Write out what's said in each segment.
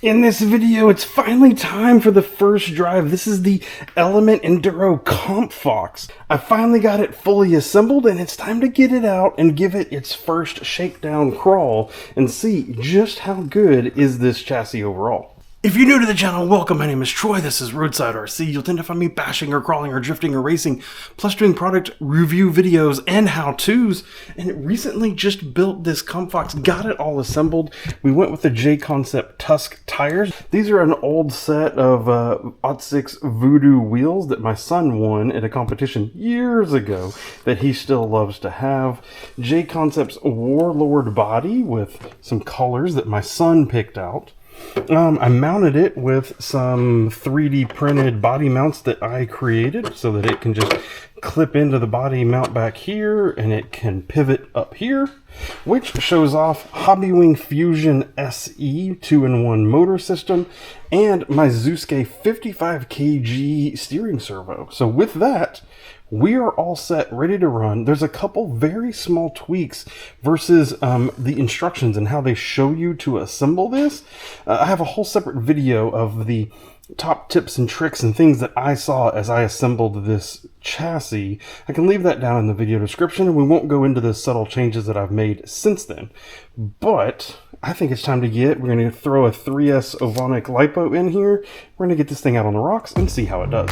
In this video, it's finally time for the first drive. This is the Element Enduro Comp Fox. I finally got it fully assembled, and it's time to get it out and give it its first shakedown crawl and see just how good is this chassis overall. If you're new to the channel, welcome. My name is Troy. This is Roadside RC. You'll tend to find me bashing or crawling or drifting or racing, plus doing product review videos and how-tos. And recently just built this Comp Fox, got it all assembled. We went with the J-Concept Tusk tires. These are an old set of Ot6 Voodoo wheels that my son won at a competition years ago that he still loves to have. J-Concept's Warlord body with some colors that my son picked out. I mounted it with some 3D printed body mounts that I created so that it can just clip into the body mount back here and it can pivot up here, which shows off Hobbywing Fusion SE 2-in-1 motor system and my Zuske 55 kg steering servo. So with that, we are all set, ready to run. There's a couple very small tweaks versus the instructions and how they show you to assemble this. I have a whole separate video of the top tips and tricks and things that I saw as I assembled this chassis. I can leave that down in the video description, and we won't go into the subtle changes that I've made since then. But I think it's time to we're going to throw a 3S Ovonic LiPo in here. We're going to get this thing out on the rocks and see how it does.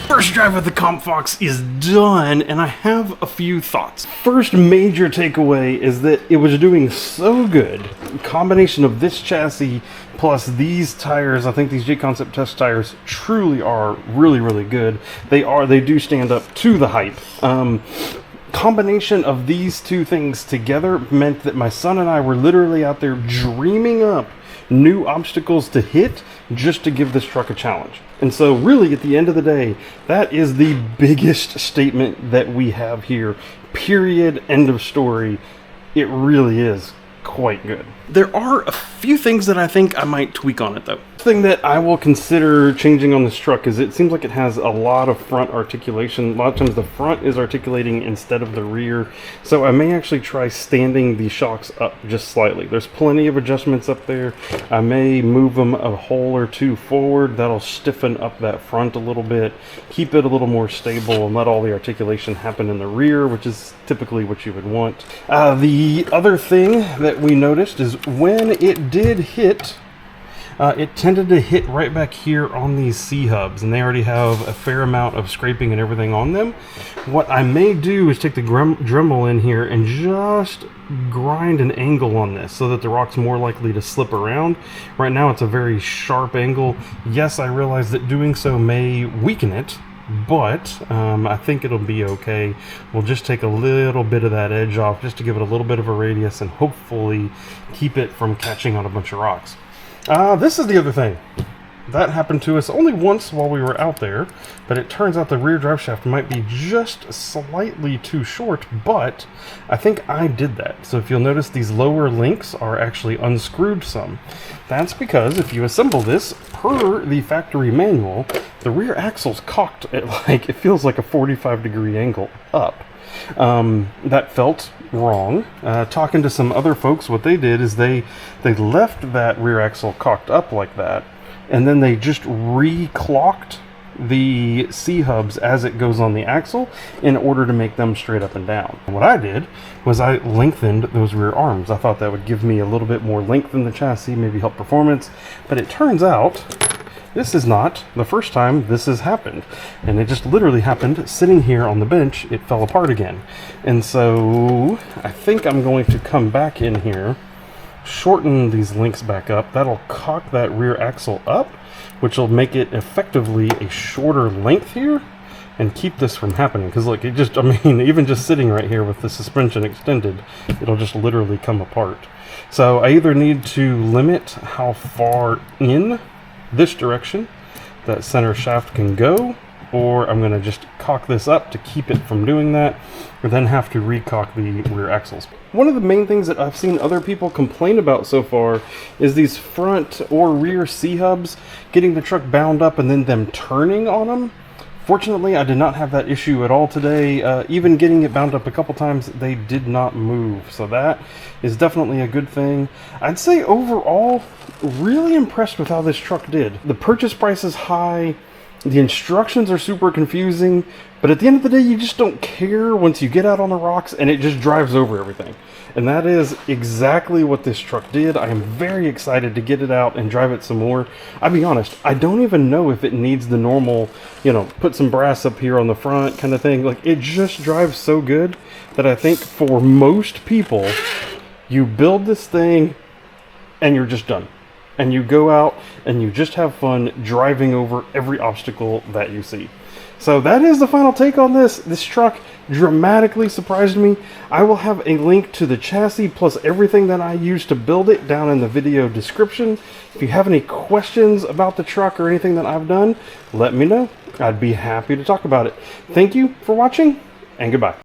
First drive of the Comp Fox is done, and I have a few thoughts. First major takeaway is that it was doing so good. The combination of this chassis plus these tires, I think these J-Concept test tires truly are really, really good. They do stand up to the hype. Combination of these two things together meant that my son and I were literally out there dreaming up new obstacles to hit just to give this truck a challenge. And so really at the end of the day, that is the biggest statement that we have here. Period. End of story. It really is quite good. There are a few things that I think I might tweak on it though. The thing that I will consider changing on this truck is it seems like it has a lot of front articulation. A lot of times the front is articulating instead of the rear. So I may actually try standing the shocks up just slightly. There's plenty of adjustments up there. I may move them a hole or two forward. That'll stiffen up that front a little bit, keep it a little more stable, and let all the articulation happen in the rear, which is typically what you would want. The other thing that we noticed is when it did hit, it tended to hit right back here on these C-hubs, and they already have a fair amount of scraping and everything on them. What I may do is take the Dremel in here and just grind an angle on this so that the rock's more likely to slip around. Right now it's a very sharp angle. Yes, I realize that doing so may weaken it, but I think it'll be okay. We'll just take a little bit of that edge off just to give it a little bit of a radius and hopefully keep it from catching on a bunch of rocks. This is the other thing. That happened to us only once while we were out there, but it turns out the rear drive shaft might be just slightly too short, but I think I did that. So if you'll notice, these lower links are actually unscrewed some. That's because if you assemble this per the factory manual, the rear axle's cocked at like, it feels like a 45-degree angle up. That felt wrong. Talking to some other folks, what they did is they left that rear axle cocked up like that, and then they just reclocked the C-hubs as it goes on the axle in order to make them straight up and down. And what I did was I lengthened those rear arms. I thought that would give me a little bit more length in the chassis, maybe help performance, but it turns out this is not the first time this has happened. And it just literally happened sitting here on the bench. It fell apart again. And so I think I'm going to come back in here, shorten these links back up. That'll cock that rear axle up, which will make it effectively a shorter length here and keep this from happening. Because look, it just, I mean, even just sitting right here with the suspension extended, it'll just literally come apart. So I either need to limit how far in this direction that center shaft can go, or I'm going to just cock this up to keep it from doing that, or then have to recock the rear axles. One of the main things that I've seen other people complain about so far is these front or rear C-hubs getting the truck bound up and then them turning on them. Fortunately, I did not have that issue at all today. Even getting it bound up a couple times, they did not move. So that is definitely a good thing. I'd say overall, really impressed with how this truck did. The purchase price is high. The instructions are super confusing, but at the end of the day, you just don't care once you get out on the rocks and it just drives over everything. And that is exactly what this truck did. I am very excited to get it out and drive it some more. I'll be honest, I don't even know if it needs the normal, you know, put some brass up here on the front kind of thing. Like, it just drives so good that I think for most people, you build this thing and you're just done. And you go out and you just have fun driving over every obstacle that you see. So that is the final take on this. This truck dramatically surprised me. I will have a link to the chassis plus everything that I used to build it down in the video description. If you have any questions about the truck or anything that I've done, let me know. I'd be happy to talk about it. Thank you for watching, and goodbye.